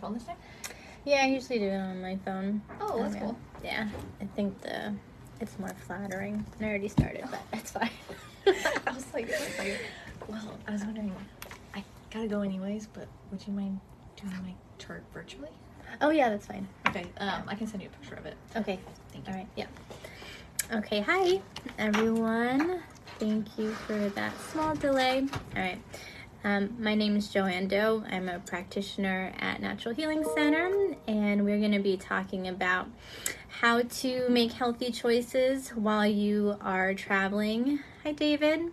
phone this time? Yeah, I usually do it on my phone. Oh, that's cool. Yeah, I think it's more flattering. I already started, but it's fine. I was like, well, I was wondering, I gotta go anyways, but would you mind doing my chart virtually? Oh, yeah, that's fine. Okay, I can send you a picture of it. Okay. Thank you. All right, yeah. Okay, hi, everyone. Thank you for that small delay. All right. My name is Joann Doe. I'm a practitioner at Natural Healing Center, and we're going to be talking about how to make healthy choices while you are traveling. Hi, David.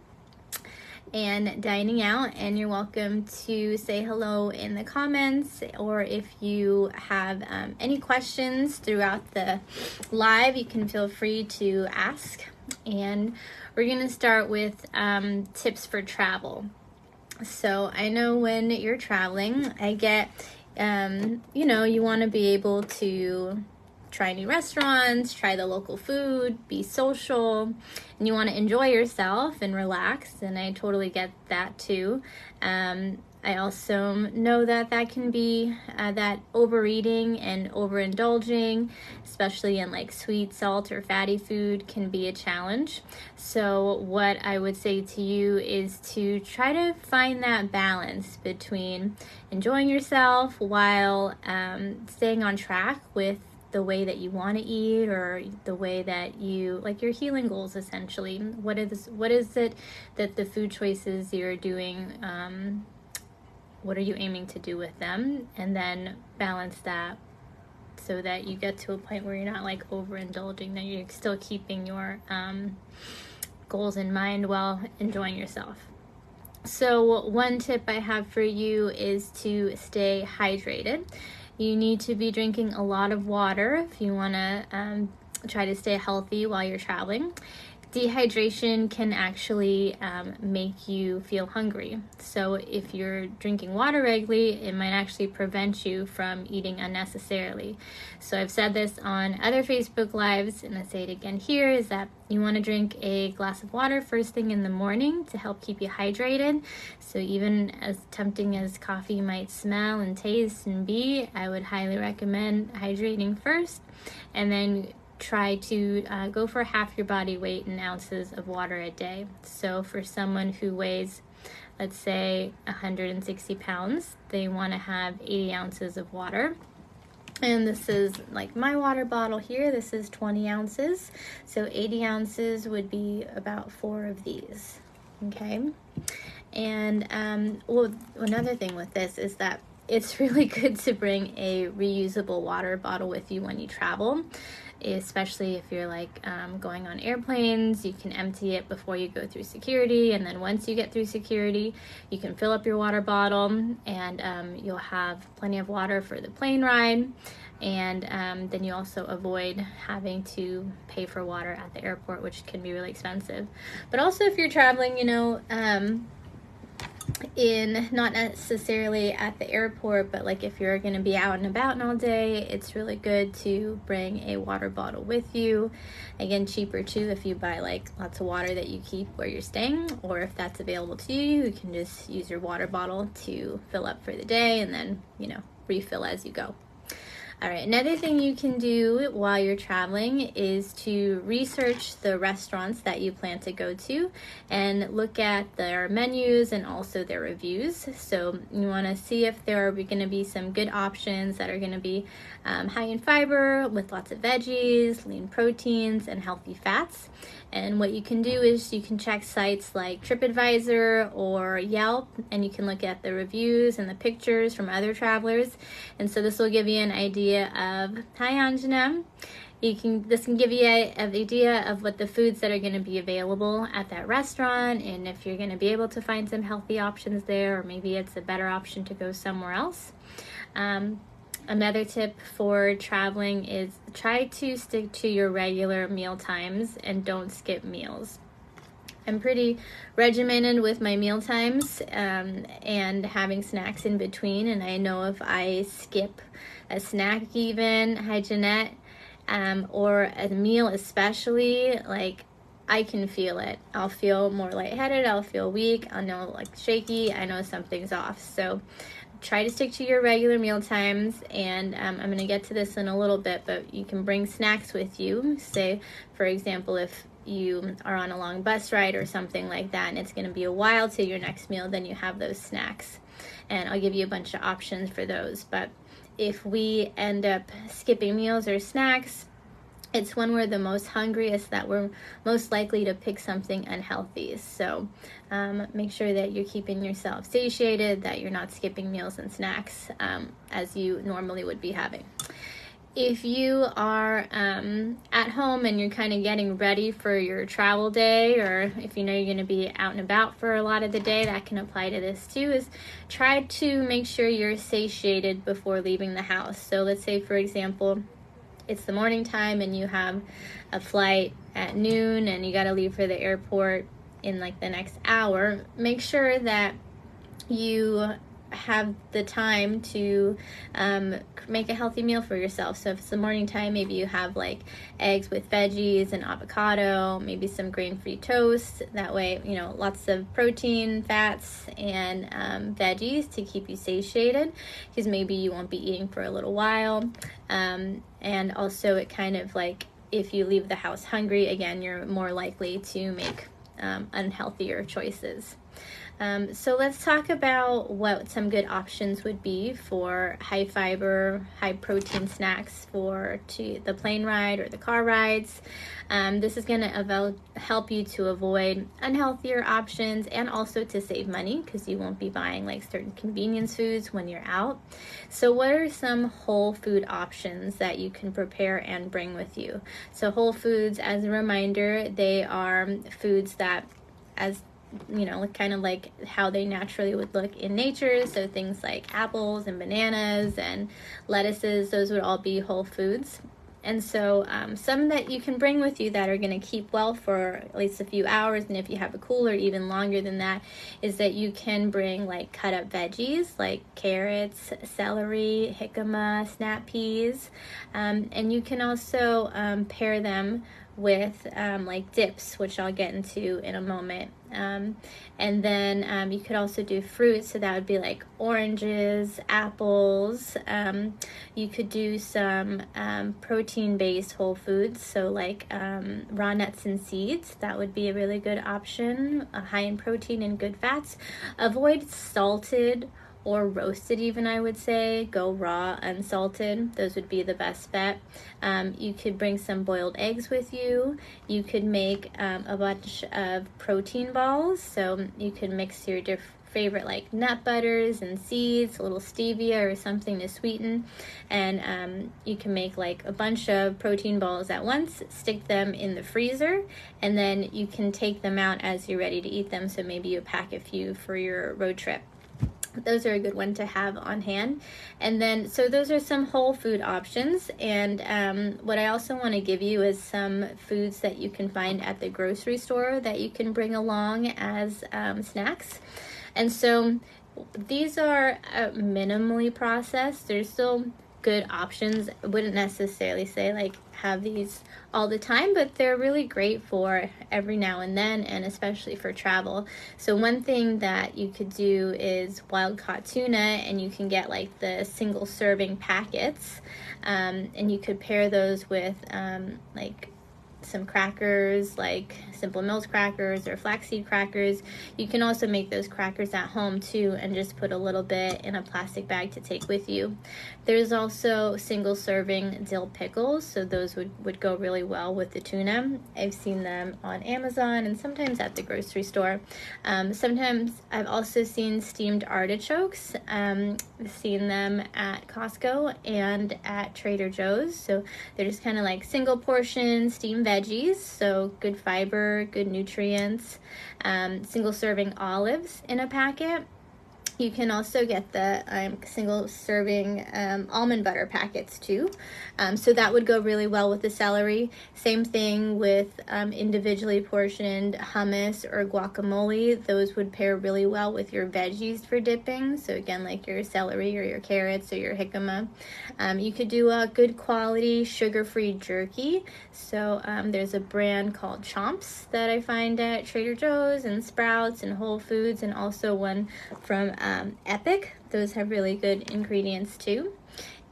And dining out, and you're welcome to say hello in the comments, or if you have any questions throughout the live, you can feel free to ask. And we're going to start with tips for travel. So I know when you're traveling, I get, you want to be able to try new restaurants, try the local food, be social, and you want to enjoy yourself and relax, and I totally get that too. I also know that can be that overeating and overindulging, especially in like sweet, salt, or fatty food, can be a challenge. So what I would say to you is to try to find that balance between enjoying yourself while staying on track with the way that you want to eat, or the way that you like your healing goals. Essentially, what is it that the food choices you're doing, what are you aiming to do with them, and then balance that so that you get to a point where you're not like overindulging, that you're still keeping your goals in mind while enjoying yourself. So one tip I have for you is to stay hydrated. You need to be drinking a lot of water if you want to try to stay healthy while you're traveling. Dehydration can actually make you feel hungry. So if you're drinking water regularly, it might actually prevent you from eating unnecessarily. So I've said this on other Facebook Lives, and I say it again here, is that you want to drink a glass of water first thing in the morning to help keep you hydrated. So even as tempting as coffee might smell and taste and be, I would highly recommend hydrating first, and then try to go for half your body weight in ounces of water a day. So for someone who weighs, let's say, 160 pounds, they want to have 80 ounces of water. And this is like my water bottle here. This is 20 ounces. So 80 ounces would be about 4 of these. Okay. And another thing with this is that it's really good to bring a reusable water bottle with you when you travel, especially if you're like going on airplanes. You can empty it before you go through security, and then once you get through security, you can fill up your water bottle, and you'll have plenty of water for the plane ride. And then you also avoid having to pay for water at the airport, which can be really expensive. But also if you're traveling, in not necessarily at the airport, but like if you're going to be out and about all day, it's really good to bring a water bottle with you. Again, cheaper too if you buy like lots of water that you keep where you're staying, or if that's available to you, you can just use your water bottle to fill up for the day and then refill as you go. All right, another thing you can do while you're traveling is to research the restaurants that you plan to go to and look at their menus and also their reviews. So you want to see if there are going to be some good options that are going to be high in fiber, with lots of veggies, lean proteins, and healthy fats. And what you can do is you can check sites like TripAdvisor or Yelp, and you can look at the reviews and the pictures from other travelers. And so this will give you an idea of, hi Anjana, this can give you an idea of what the foods that are going to be available at that restaurant, and if you're going to be able to find some healthy options there, or maybe it's a better option to go somewhere else. Another tip for traveling is try to stick to your regular meal times and don't skip meals. I'm pretty regimented with my meal times and having snacks in between, and I know if I skip a snack even, hi Jeanette, or a meal especially, like I can feel it. I'll feel more lightheaded, I'll feel weak, I'll know like shaky, I know something's off. So try to stick to your regular meal times, and I'm going to get to this in a little bit, but you can bring snacks with you. Say, for example, if you are on a long bus ride or something like that and it's going to be a while to your next meal, then you have those snacks, and I'll give you a bunch of options for those. But if we end up skipping meals or snacks, it's when we're the most hungriest that we're most likely to pick something unhealthy. So make sure that you're keeping yourself satiated, that you're not skipping meals and snacks as you normally would be having. If you are at home and you're kind of getting ready for your travel day, or if you know you're going to be out and about for a lot of the day, that can apply to this too, is try to make sure you're satiated before leaving the house. So let's say, for example, it's the morning time and you have a flight at noon and you got to leave for the airport in like the next hour. Make sure that you have the time to make a healthy meal for yourself. So if it's the morning time, maybe you have like eggs with veggies and avocado, maybe some grain-free toast. That way, you know, lots of protein, fats, and veggies to keep you satiated, because maybe you won't be eating for a little while. And also it kind of like, if you leave the house hungry, again, you're more likely to make unhealthier choices. So let's talk about what some good options would be for high fiber, high protein snacks for the plane ride or the car rides. This is going to help you to avoid unhealthier options and also to save money, because you won't be buying like certain convenience foods when you're out. So what are some whole food options that you can prepare and bring with you? So whole foods, as a reminder, they are foods that, as you know, kind of like how they naturally would look in nature. So things like apples and bananas and lettuces, those would all be whole foods. And so some that you can bring with you that are going to keep well for at least a few hours, and if you have a cooler, even longer than that, is that you can bring like cut up veggies like carrots, celery, jicama, snap peas, and you can also pair them with like dips, which I'll get into in a moment. And then you could also do fruits, so that would be like oranges, apples. You could do some protein-based whole foods, so like raw nuts and seeds. That would be a really good option, high in protein and good fats. Avoid salted or roasted, even, I would say. Go raw, unsalted. Those would be the best bet. You could bring some boiled eggs with you. You could make a bunch of protein balls. So you could mix your favorite like nut butters and seeds, a little stevia or something to sweeten, and you can make like a bunch of protein balls at once, stick them in the freezer, and then you can take them out as you're ready to eat them. So maybe you pack a few for your road trip. Those are a good one to have on hand. And then, so those are some whole food options. And what I also want to give you is some foods that you can find at the grocery store that you can bring along as snacks. And so these are minimally processed. There's still good options. I wouldn't necessarily say like have these all the time, but they're really great for every now and then, and especially for travel. So one thing that you could do is wild caught tuna, and you can get like the single serving packets, and you could pair those with like some crackers, like Simple Mills crackers or flaxseed crackers. You can also make those crackers at home too, and just put a little bit in a plastic bag to take with you. There's also single serving dill pickles, so those would go really well with the tuna. I've seen them on Amazon and sometimes at the grocery store. Sometimes I've also seen steamed artichokes. I've seen them at Costco and at Trader Joe's. So they're just kind of like single portion steamed veggies, so good fiber, good nutrients. Single serving olives in a packet. You can also get the single serving almond butter packets too. So that would go really well with the celery. Same thing with individually portioned hummus or guacamole. Those would pair really well with your veggies for dipping. So again, like your celery or your carrots or your jicama. You could do a good quality sugar-free jerky. So there's a brand called Chomps that I find at Trader Joe's and Sprouts and Whole Foods, and also one from Epic. Those have really good ingredients too.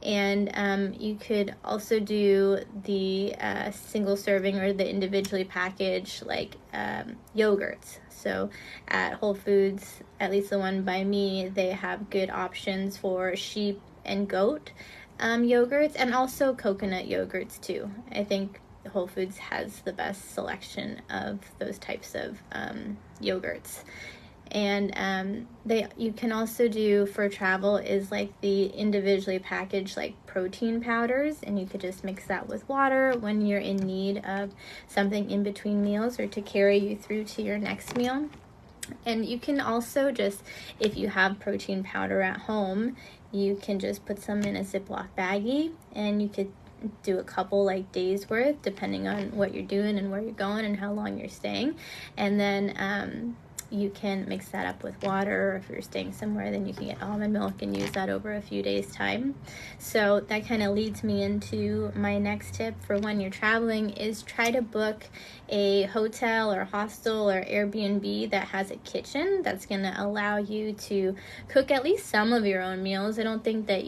And you could also do the single serving or the individually packaged like yogurts. So at Whole Foods, at least the one by me, they have good options for sheep and goat yogurts, and also coconut yogurts too. I think Whole Foods has the best selection of those types of yogurts. And you can also do for travel is like the individually packaged like protein powders, and you could just mix that with water when you're in need of something in between meals or to carry you through to your next meal. And you can also just, if you have protein powder at home, you can just put some in a Ziploc baggie, and you could do a couple like days worth depending on what you're doing and where you're going and how long you're staying. And then you can mix that up with water, or if you're staying somewhere, then you can get almond milk and use that over a few days time. So that kind of leads me into my next tip for when you're traveling is try to book a hotel or hostel or Airbnb that has a kitchen that's going to allow you to cook at least some of your own meals. I don't think that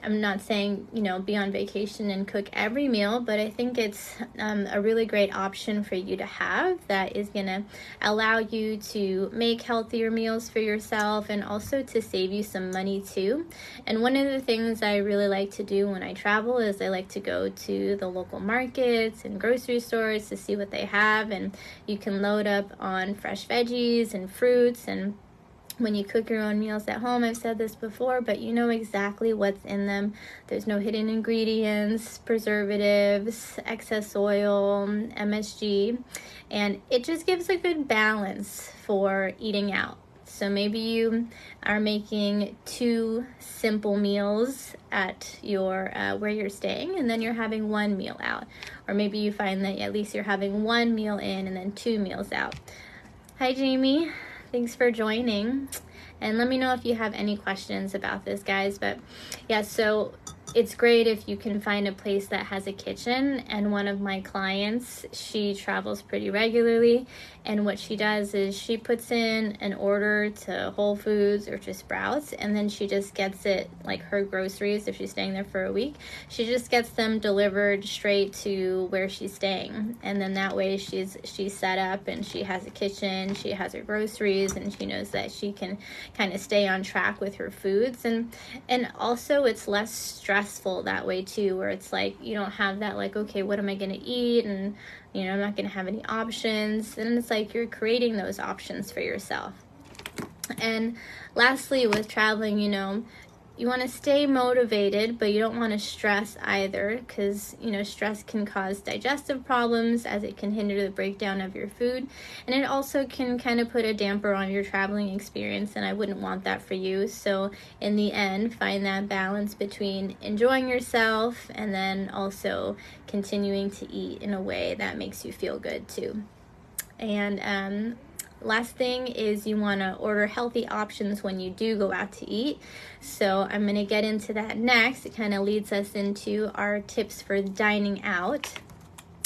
I'm not saying, be on vacation and cook every meal, but I think it's a really great option for you to have that is going to allow you to make healthier meals for yourself and also to save you some money too. And one of the things I really like to do when I travel is I like to go to the local markets and grocery stores to see what they have, and you can load up on fresh veggies and fruits. And when you cook your own meals at home, I've said this before, but you know exactly what's in them. There's no hidden ingredients, preservatives, excess oil, MSG, and it just gives a good balance for eating out. So maybe you are making 2 simple meals at your where you're staying, and then you're having 1 meal out. Or maybe you find that at least you're having 1 meal in and then 2 meals out. Hi, Jamie. Thanks for joining, and let me know if you have any questions about this, guys. But yeah, so it's great if you can find a place that has a kitchen. And one of my clients, she travels pretty regularly, and what she does is she puts in an order to Whole Foods or to Sprouts, and then she just gets it, like her groceries, if she's staying there for a week, she just gets them delivered straight to where she's staying. And then that way she's set up and she has a kitchen, she has her groceries, and she knows that she can kind of stay on track with her foods. And also it's less stressful that way too, where it's like you don't have that like, okay, what am I going to eat? And I'm not going to have any options. And it's like you're creating those options for yourself. And lastly, with traveling, you want to stay motivated, but you don't want to stress either, because stress can cause digestive problems, as it can hinder the breakdown of your food, and it also can kind of put a damper on your traveling experience, and I wouldn't want that for you. So in the end, find that balance between enjoying yourself and then also continuing to eat in a way that makes you feel good too. And last thing is you want to order healthy options when you do go out to eat. So I'm going to get into that next. It kind of leads us into our tips for dining out.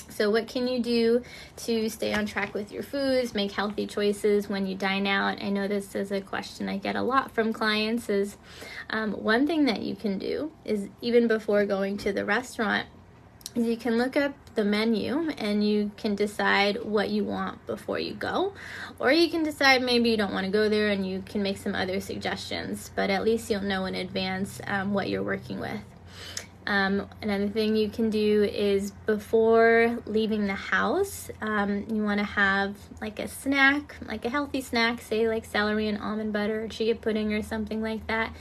So what can you do to stay on track with your foods, make healthy choices when you dine out? I know this is a question I get a lot from clients. Is one thing that you can do is, even before going to the restaurant, you can look up the menu and you can decide what you want before you go, or you can decide maybe you don't want to go there and you can make some other suggestions, but at least you'll know in advance what you're working with. Another thing you can do is before leaving the house, you want to have like a snack, like a healthy snack, say like celery and almond butter or chia pudding or something like that,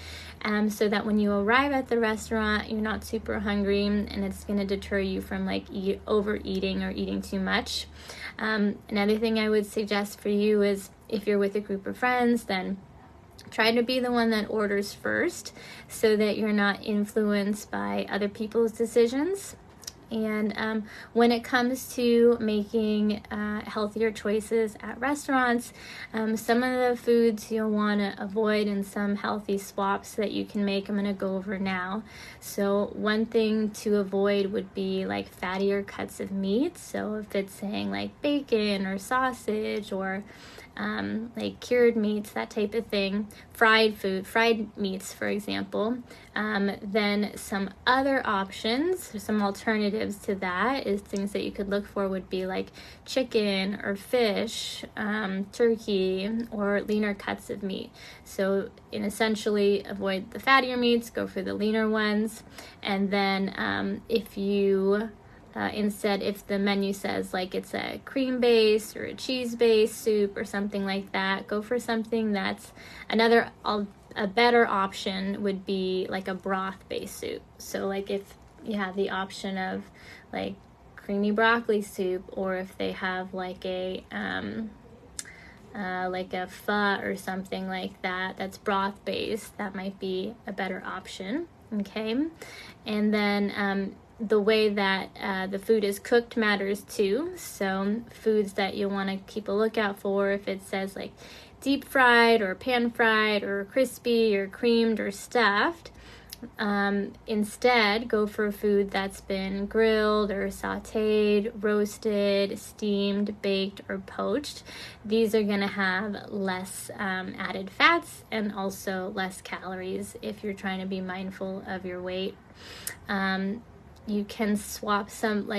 so that when you arrive at the restaurant, you're not super hungry and it's going to deter you from like overeating or eating too much. Another thing I would suggest for you is if you're with a group of friends, then try to be the one that orders first so that you're not influenced by other people's decisions. And when it comes to making healthier choices at restaurants, some of the foods you'll want to avoid and some healthy swaps that you can make, I'm going to go over now. So one thing to avoid would be like fattier cuts of meat. So if it's saying like bacon or sausage or like cured meats, that type of thing, fried meats, for example. Then some other options, or some alternatives to that, is things that you could look for would be like chicken or fish, turkey, or leaner cuts of meat. So essentially avoid the fattier meats, go for the leaner ones. And then if you instead, if the menu says like it's a cream base or a cheese based soup or something like that, go for something that's a better option would be like a broth based soup. So like if you have the option of like creamy broccoli soup, or if they have like a pho or something like that that's broth based, that might be a better option. Okay, and then the way that the food is cooked matters too. So foods that you want to keep a lookout for, if it says like deep fried or pan fried or crispy or creamed or stuffed, instead go for food that's been grilled or sauteed, roasted, steamed, baked, or poached. These are going to have less added fats and also less calories if you're trying to be mindful of your weight. You can swap some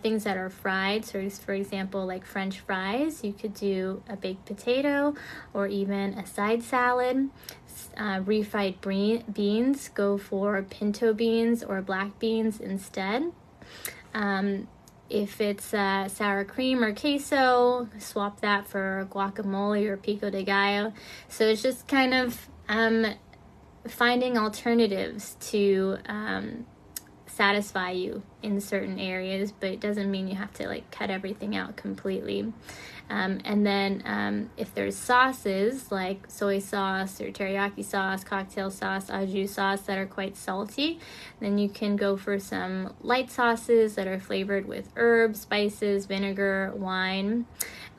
things that are fried. So for example, like French fries, you could do a baked potato or even a side salad. Refried beans, go for pinto beans or black beans instead. If it's sour cream or queso, swap that for guacamole or pico de gallo. So it's just kind of finding alternatives to satisfy you in certain areas, but it doesn't mean you have to like cut everything out completely. And then if there's sauces like soy sauce or teriyaki sauce, cocktail sauce, au jus sauce that are quite salty, then you can go for some light sauces that are flavored with herbs, spices, vinegar, wine.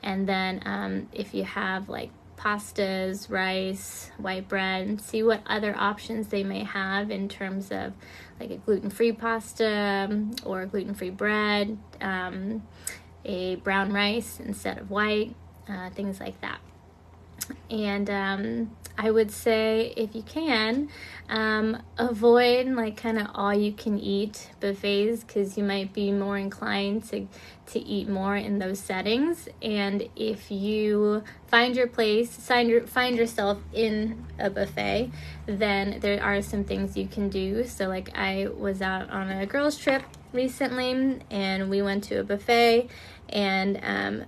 And then if you have like pastas, rice, white bread, see what other options they may have in terms of like a gluten-free pasta or gluten-free bread, a brown rice instead of white, things like that. And I would say, if you can, avoid like kind of all you can eat buffets, because you might be more inclined to eat more in those settings. And if you find your place, find yourself in a buffet, then there are some things you can do. So like I was out on a girls trip recently and we went to a buffet, and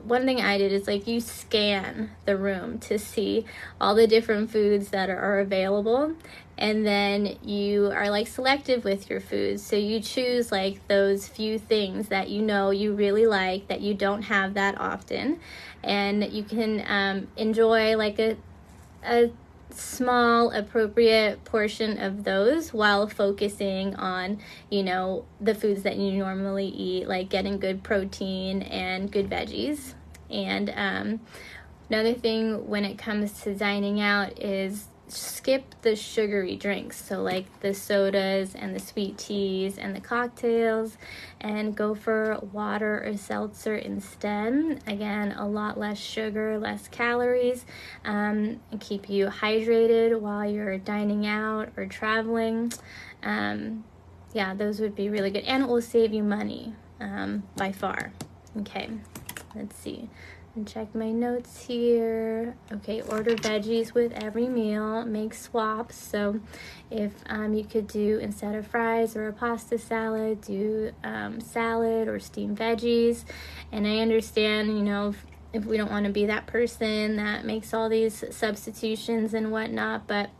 one thing I did is like you scan the room to see all the different foods that are available, and then you are like selective with your foods. So you choose like those few things that you know you really like that you don't have that often, and you can enjoy like a small appropriate portion of those while focusing on the foods that you normally eat, like getting good protein and good veggies. And another thing when it comes to dining out is skip the sugary drinks, so like the sodas and the sweet teas and the cocktails, and go for water or seltzer instead. Again, a lot less sugar, less calories, and keep you hydrated while you're dining out or traveling. Those would be really good, and it will save you money by far. Okay, let's see. And check my notes here. Okay, order veggies with every meal. Make swaps. So if you could do, instead of fries or a pasta salad, do salad or steamed veggies. And I understand, if we don't want to be that person that makes all these substitutions and whatnot, but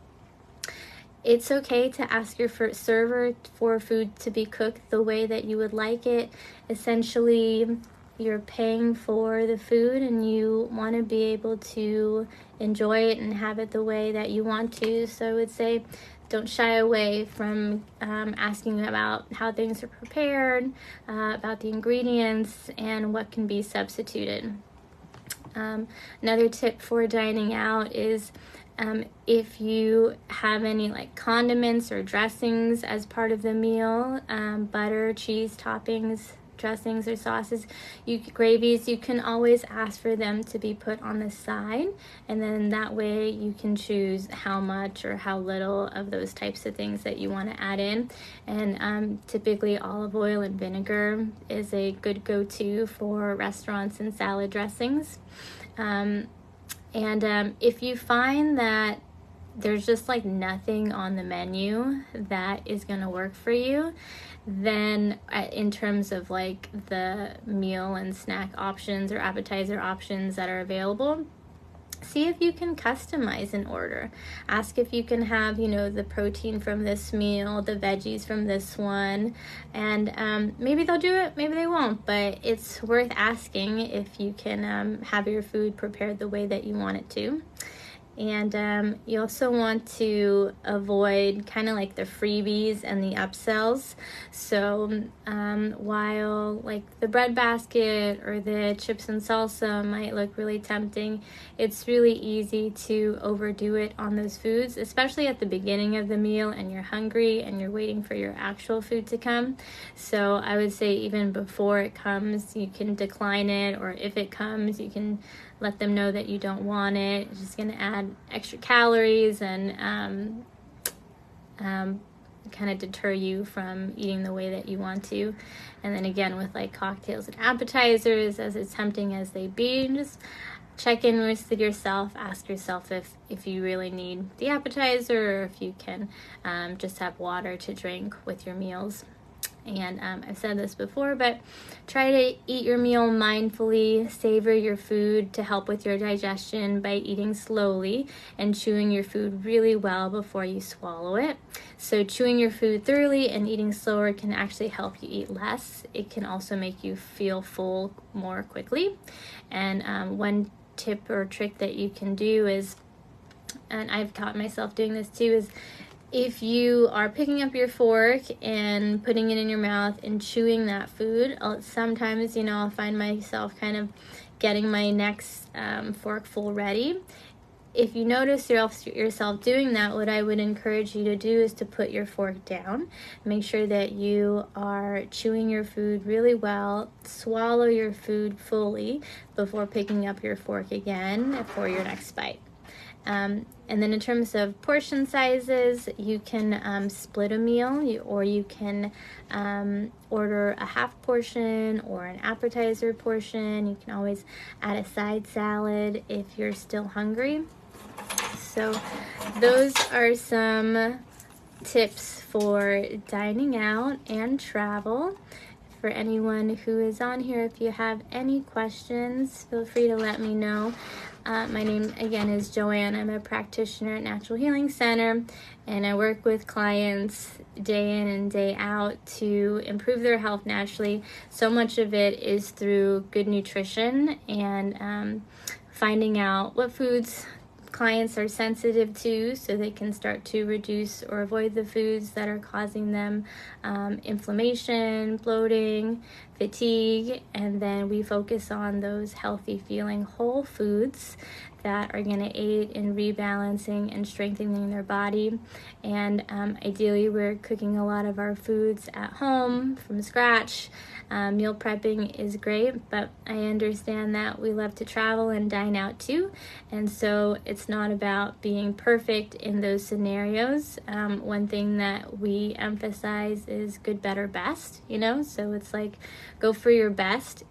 it's okay to ask your server for food to be cooked the way that you would like it. Essentially, you're paying for the food and you want to be able to enjoy it and have it the way that you want to. So I would say don't shy away from asking about how things are prepared, about the ingredients, and what can be substituted. Another tip for dining out is if you have any like condiments or dressings as part of the meal, butter, cheese toppings, dressings or sauces, gravies, you can always ask for them to be put on the side, and then that way you can choose how much or how little of those types of things that you want to add in. And typically olive oil and vinegar is a good go-to for restaurants and salad dressings. If you find that there's just like nothing on the menu that is going to work for you, then in terms of like the meal and snack options or appetizer options that are available, see if you can customize an order. Ask if you can have, the protein from this meal, the veggies from this one, and maybe they'll do it, maybe they won't, but it's worth asking if you can have your food prepared the way that you want it to. And you also want to avoid kind of like the freebies and the upsells. So while like the bread basket or the chips and salsa might look really tempting, it's really easy to overdo it on those foods, especially at the beginning of the meal and you're hungry and you're waiting for your actual food to come. So I would say even before it comes, you can decline it, or if it comes, you can let them know that you don't want it. It's just going to add extra calories and kind of deter you from eating the way that you want to. And then again, with like cocktails and appetizers, as tempting as they be, just check in with yourself. Ask yourself if you really need the appetizer, or if you can just have water to drink with your meals. And I've said this before, but try to eat your meal mindfully. Savor your food to help with your digestion by eating slowly and chewing your food really well before you swallow it. So chewing your food thoroughly and eating slower can actually help you eat less. It can also make you feel full more quickly. And one tip or trick that you can do is, and I've caught myself doing this too, is if you are picking up your fork and putting it in your mouth and chewing that food, sometimes, I'll find myself kind of getting my next forkful ready. If you notice yourself doing that, what I would encourage you to do is to put your fork down. Make sure that you are chewing your food really well. Swallow your food fully before picking up your fork again for your next bite. And then in terms of portion sizes, you can split a meal, or you can order a half portion or an appetizer portion. You can always add a side salad if you're still hungry. So those are some tips for dining out and travel. For anyone who is on here, if you have any questions, feel free to let me know. My name, again, is Joann. I'm a practitioner at Natural Healing Center, and I work with clients day in and day out to improve their health naturally. So much of it is through good nutrition and finding out what foods clients are sensitive to, so they can start to reduce or avoid the foods that are causing them inflammation, bloating, fatigue, and then we focus on those healthy feeling whole foods that are going to aid in rebalancing and strengthening their body. And ideally, we're cooking a lot of our foods at home from scratch. Meal prepping is great, but I understand that we love to travel and dine out too, and so it's not about being perfect in those scenarios. One thing that we emphasize is good, better, best, so it's like go for your best.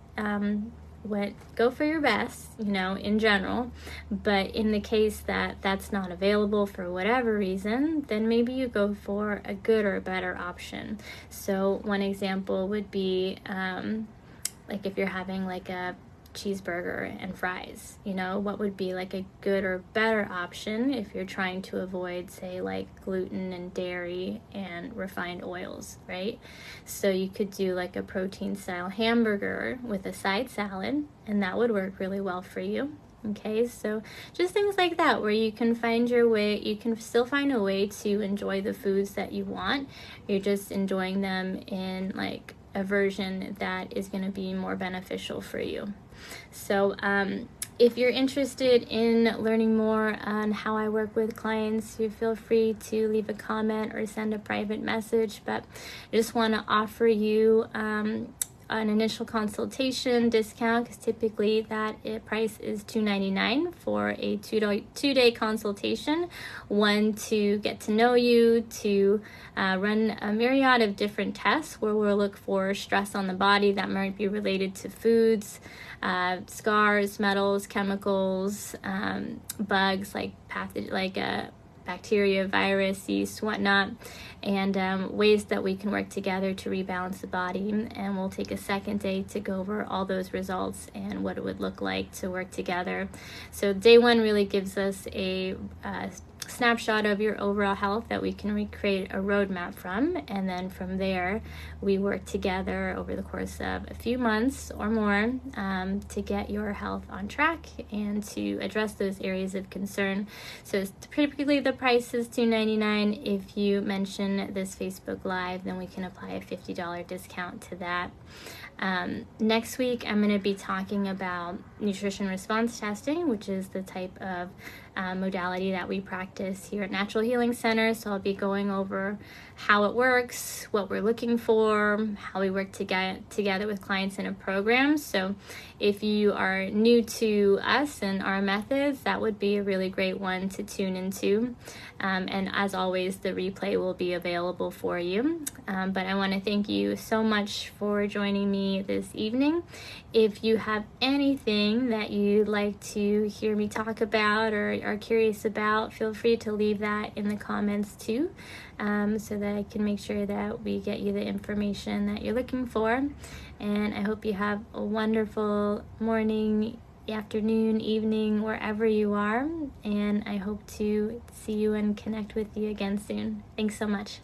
Go for your best, in general, but in the case that that's not available for whatever reason, then maybe you go for a good or a better option. So one example would be like if you're having like a cheeseburger and fries, what would be like a good or better option if you're trying to avoid, say, like gluten and dairy and refined oils, right? So you could do like a protein style hamburger with a side salad, and that would work really well for you. Okay, so just things like that where you can find your way, you can still find a way to enjoy the foods that you want. You're just enjoying them in like a version that is going to be more beneficial for you. So if you're interested in learning more on how I work with clients, you feel free to leave a comment or send a private message. But I just want to offer you an initial consultation discount, because typically that price is $299 for a two-day consultation. One, to get to know you, to run a myriad of different tests where we'll look for stress on the body that might be related to foods, scars, metals, chemicals, bugs like bacteria, virus, yeast, whatnot, and ways that we can work together to rebalance the body. And we'll take a second day to go over all those results and what it would look like to work together. So day one really gives us a snapshot of your overall health that we can recreate a roadmap from, and then from there we work together over the course of a few months or more to get your health on track and to address those areas of concern. So typically the price is $299. If you mention this Facebook Live, then we can apply a $50 discount to that. Next week, I'm going to be talking about nutrition response testing, which is the type of modality that we practice here at Natural Healing Center. So I'll be going over how it works, what we're looking for, how we work together with clients in a program. So if you are new to us and our methods, that would be a really great one to tune into. And as always, the replay will be available for you. But I want to thank you so much for joining me this evening. If you have anything that you'd like to hear me talk about or are curious about, feel free to leave that in the comments too, so that I can make sure that we get you the information that you're looking for. And I hope you have a wonderful morning, afternoon, evening, wherever you are. And I hope to see you and connect with you again soon. Thanks so much.